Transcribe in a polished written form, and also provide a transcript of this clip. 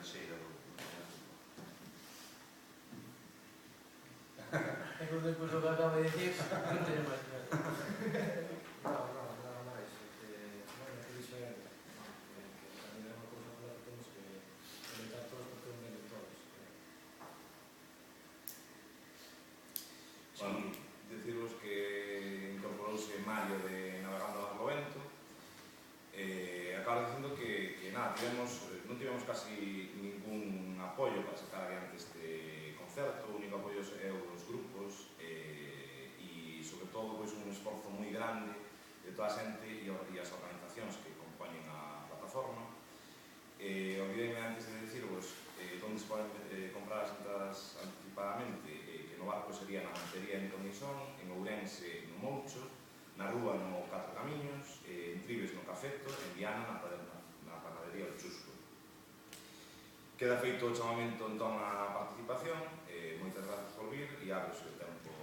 Teixeira do... E que despois o que acaba de dicir non teño máis que ver. Nada máis. Bueno, que diferente. Que tamén é unha cousa que temos que comentar todos porque non venden todos. Bueno, deciros que incorporouse Mario de Navegando ao Barlovento. Acabo dicindo que nada, non tivemos casi ningún apoio para sacar adiante este concerto. O único apoio é os grupos e, sobre todo, un esforzo moi grande de toda a xente e as organizacións que compoñen a plataforma. Olvidei antes de dicirvos onde se poden comprar as entradas anticipadamente, que no Barco sería na Mantería en Tomisón, en Ourense no Moucho, na Rúa no Catro Camiños, en Tribes no Cafeto, en Viana na Panadería do Chusco. Queda feito o chamamento entón á participación, moitas grazas por vir e abres o tempo